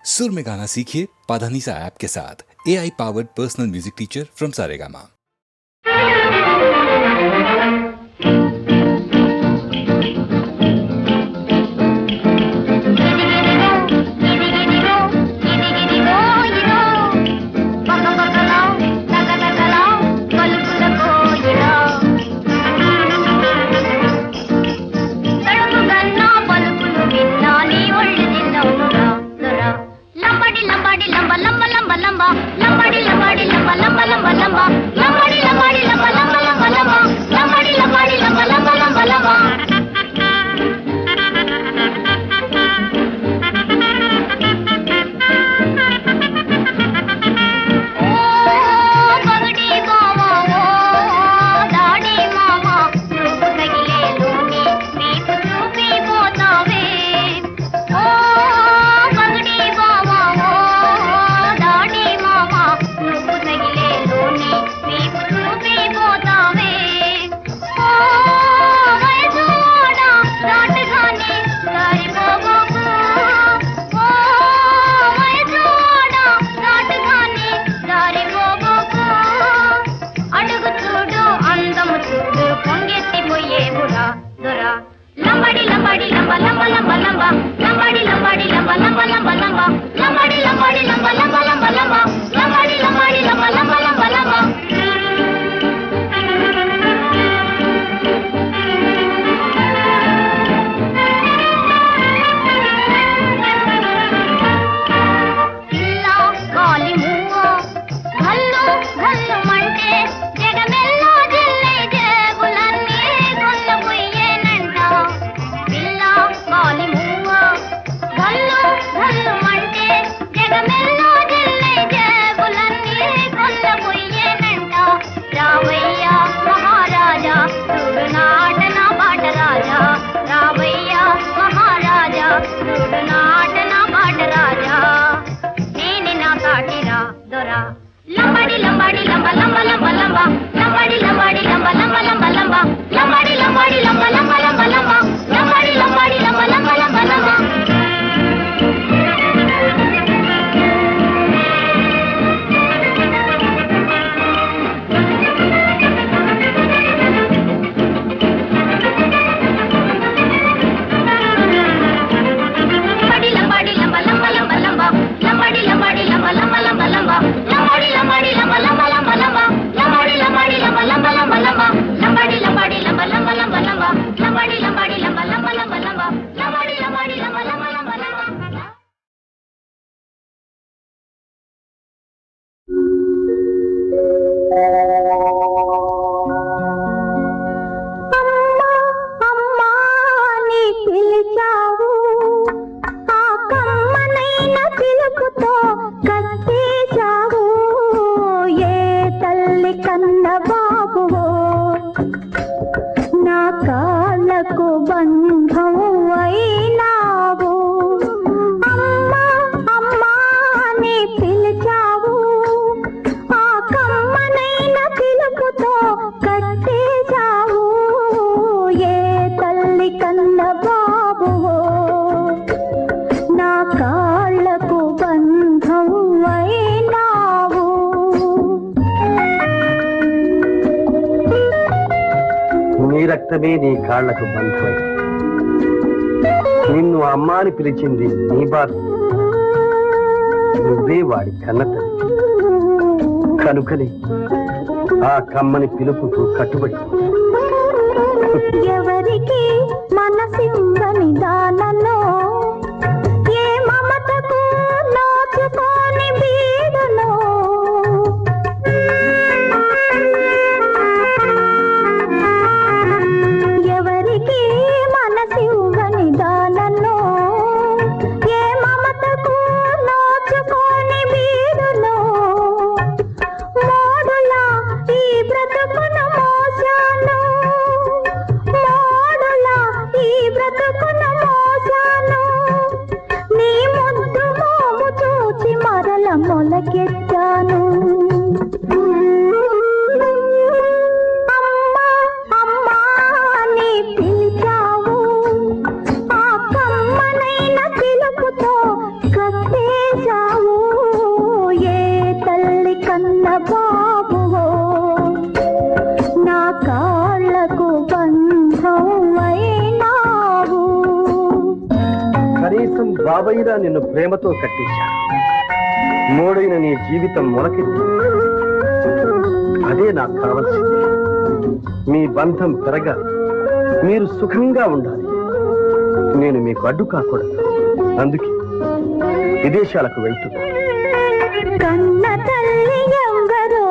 सुर में गाना सीखिए पाधानीसा ऐप के साथ। AI powered personal music teacher from Saregama. రక్తమే నీ కాళ్లకు బంధమై నిన్ను అమ్మాని పిలిచింది నీ బాధ. నువ్వే వాడి కన్నతల్లి కనుకనే ఆ కమ్మని పిలుపుకు కట్టుబడి. ఎవరికి మనసిందని దానలో ఏ మమతకు నోచుకోని బీడులో ఎవరికి మనసివ్వని దానలో ఏ మమతకు నోచుకోని బీడులో మోడులా ఈ బ్రతుకును మోసాను మోడులా ఈ బ్రతుకును మోసాను బాబువో నా కాళ్ళకు బంధం అయినావు. కనీసం బాబయ్యరా నిన్ను ప్రేమతో కట్టించాడు. మోడైన నీ జీవితం మొలకెత్తి అదే నాకు కావలసింది. మీ బంధం పెరగాలి, మీరు సుఖంగా ఉండాలి. నేను మీకు అడ్డు కాకూడదు. అందుకే విదేశాలకు వెళ్తున్నా. కన్న తల్లి ఎవరో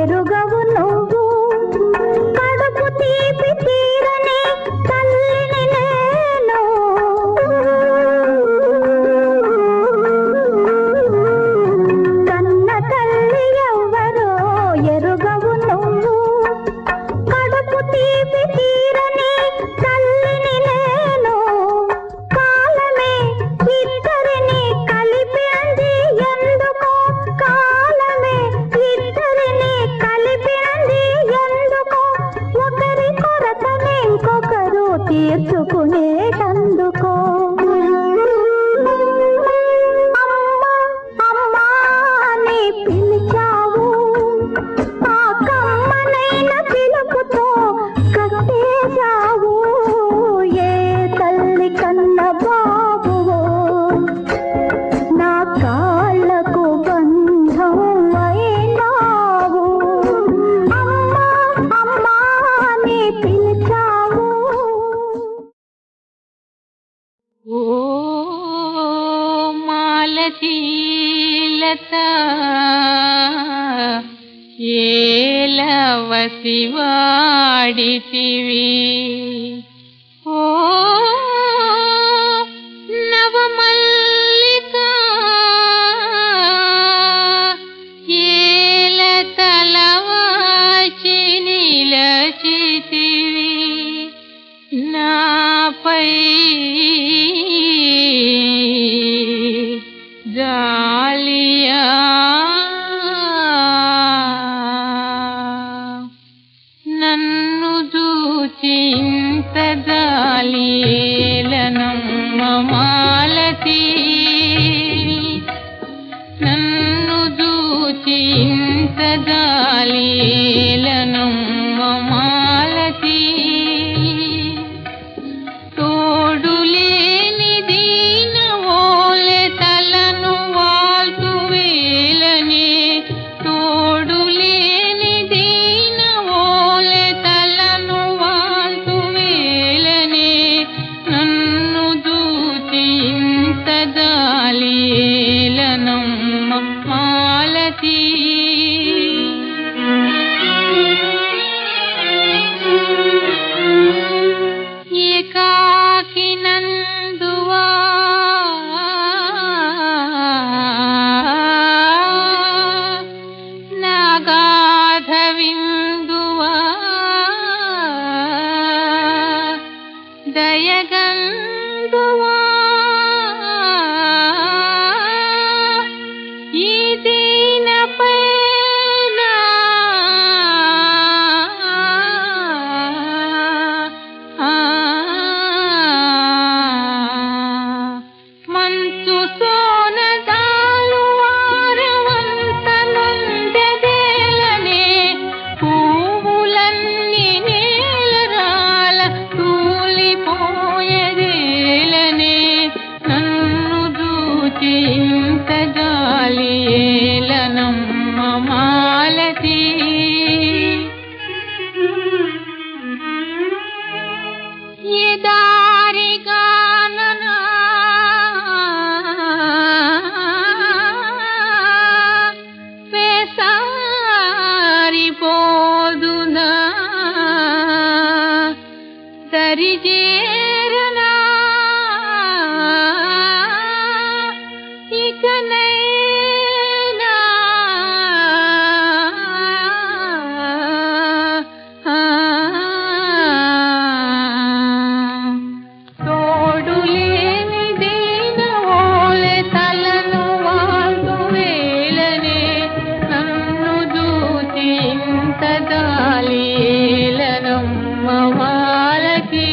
ఎరుగవు నువ్వు, కడుపు తీపి తీరని తల్లిని నేను. కన్న తల్లి ఎవరో ఎరుగవు నువ్వు, కడుపు తీపి తీరని తల్లిని నేను. కాలమే ఇద్దరిని కలిపింది ఎందుకో, కాలమే ఇద్దరిని కలిపింది ఎందుకో, ఒకరి కొరతని ఇంకొకరు తీర్చుకునేటందుకో. అమ్మా అమ్మా అని పిలిచావు, ఆ కమ్మనైన పిలుపుతో కట్టేశావు. ఏ తల్లి కన్న బాబువో నా కాళ్ళకు బంధం అయినావు. అమ్మా అమ్మా అని పిలిచావు. ఓ మాలతీలత ఏలవసి వాడితివి, ఓ నవమల్లిక ఏల తలవాచి నిలచితివి, నాపై జాలియా నన్ను చూచి ఇంత జాలియేలనమ్మ మాలతి, నన్ను చూచి ఇంత జాలియేలనమ్మ మాలతి. తోడులేని దీన ఓలె తలను వాల్తు వేలనే, తోడులేని దీన ఓలె తలను వాల్తు వేలనే, నన్ను చూచి ఇంత జాలియేలనమ్మ మాలతి. ఏకాకినందువా నాగాధ విందువా దయగందువా ఈ దీనపై మంచు సోనదాలు వారవంత నందెదేలనే, పువ్వులన్నీ నేలరాల తూలిపోయేదేలనే, నన్ను చూచి ఇంత జాలియేలనమ్మ మాలతి. ఏ దారిగాననా వేసారిపోదునా, దరిజేరనా ఇకనైనా. తోడులేని దీన ఓలె తలను వాల్తు వేలనే, నన్ను చూచి ఇంత జాలియేలనమ్మ మాలతి.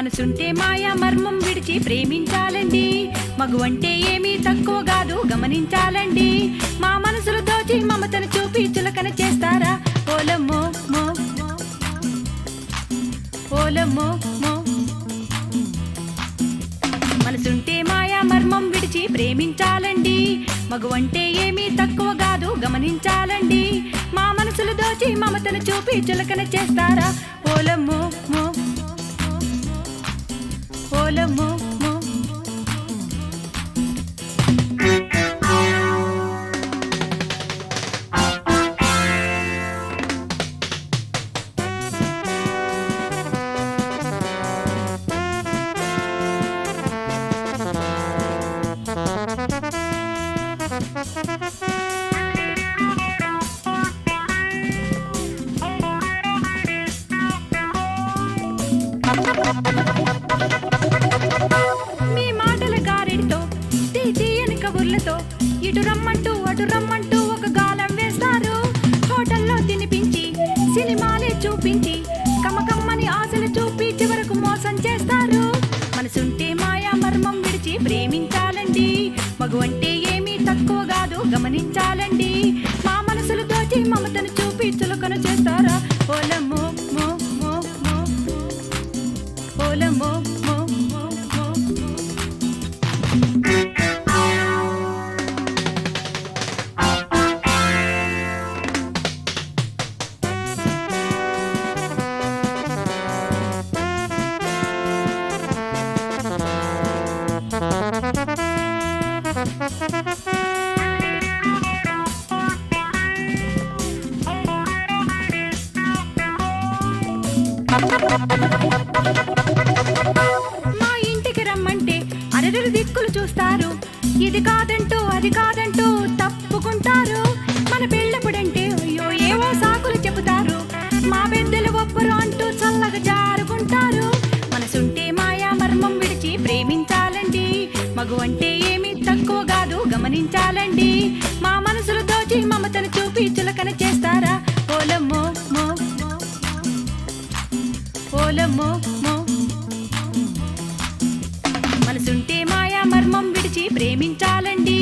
మనసుంటే మాయా మర్మం విడిచి ప్రేమించాలండి. మగువంటే ఏమీ తక్కువ కాదు గమనించాలండి. మా మనసులు దోచి మమతను చూపి చులకన చేస్తారా? ఓలమ్మో మో ఓలమ్మో మో. మనసుంటే మాయా మర్మం విడిచి ప్రేమించాలండి. మగువంటే ఏమీ తక్కువ కాదు గమనించాలండి. మా మనసులు దోచి మమతను చూపి చులకన చేస్తారా? ఓలమ్మో మో ఓలమ్మో మో. మీ మాటల గారెడితో తీయని కబుర్లతో ఇటు రమ్మంటూ అటు రమ్మంటూ ఒక గాలం వేస్తారు. హోటల్లో తినిపించి సినిమాలే చూపించి కమ్మకమ్మని ఆశలు చూపి చివరకు మోసం చేస్తారు. మనసుంటే మాయా మర్మం విడిచి ప్రేమించాలండి. మగువంటే ఏమీ తక్కువ కాదు గమనించాలండి. మా మనసులు దోచి మమతను చూపి చులకన చేస్తారా? ఓలమ్మో మో మో మో ఓలమ్మో మో మో మో. మా ఇంటికి రమ్మంటే అరెరు దిక్కులు చూస్తారు. ఇది కాదంటూ అది కాదంటూ తప్పుకుంటారు. మన పెళ్ళప్పుడంటే అయ్యో ఏవో సాకులు చెబుతారు. మా పెద్దలు ఒప్పరు అంటూ చల్లగా జారుకుంటారు. మనసుంటే మాయా మర్మం విడిచి ప్రేమించాలండి. మగువంటే ఏమీ తక్కువ కాదు గమనించాలండి. మా మనసులు దోచి మమతను చూపి చులకన చేస్తారా? ఓలమ్మో మో ఓలమ్మో మో. మనసుంటే మాయా మర్మం విడిచి ప్రేమించాలండి.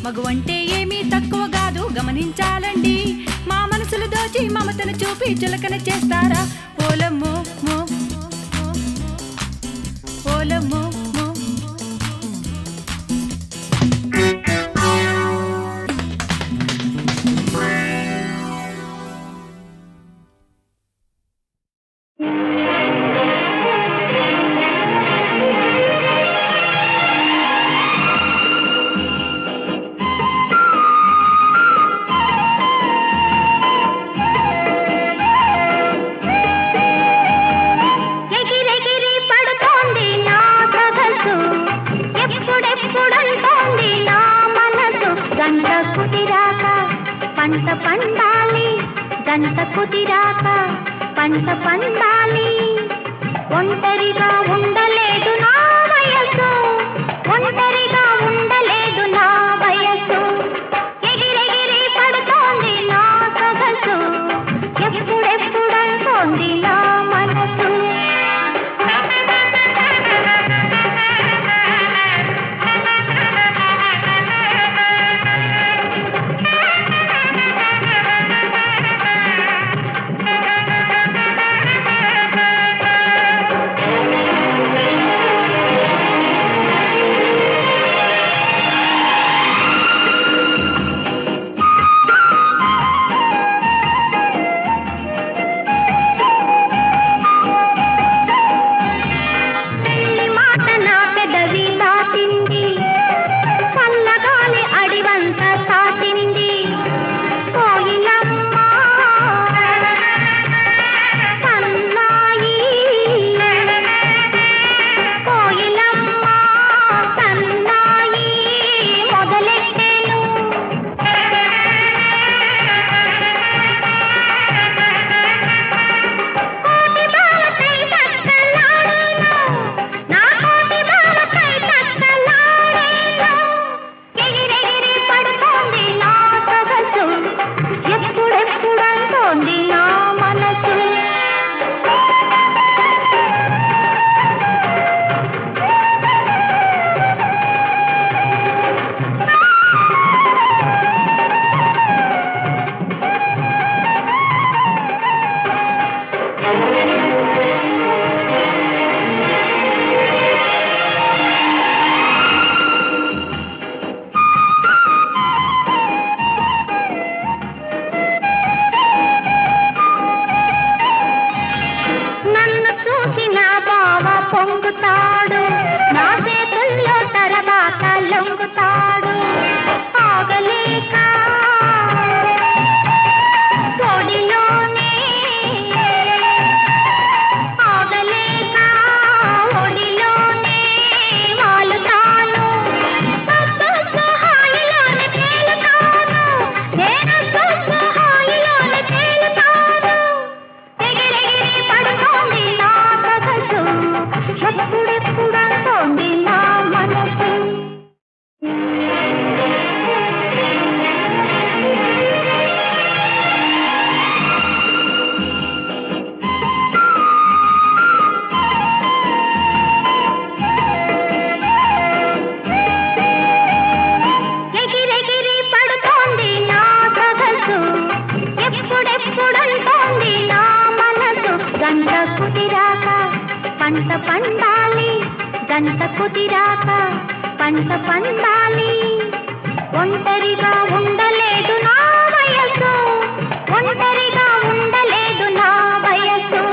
మగువంటే ఏమీ తక్కువ కాదు గమనించాలండి. మా మనసులు దోచి మమతను చూపి చులకన చేస్తారా? ఓలమ్మో మో ఓలమ్మో మో. ఎగిరెగిరి పడుతోంది నా సొగసు, ఎప్పుడెప్పుడంటోంది నా మనసు. గంట కుదిరాక పంట పండాలి, గంట కుదిరాక పంట పండాలి. ఒంటరిగా ఉండలేదు నా వయసు, ఒంటరిగా ఉండలేదు నా వయసు. ఎగిరెగిరి పడుతోంది నా సొగసు, ఎప్పుడెప్పుడంటోంది నా మనసు. గంట కుదిరాక పంట పండాలి. ఒంటరిగా ఉండలేదు నా వయసు, ఒంటరిగా ఉండలేదు నా వయసు.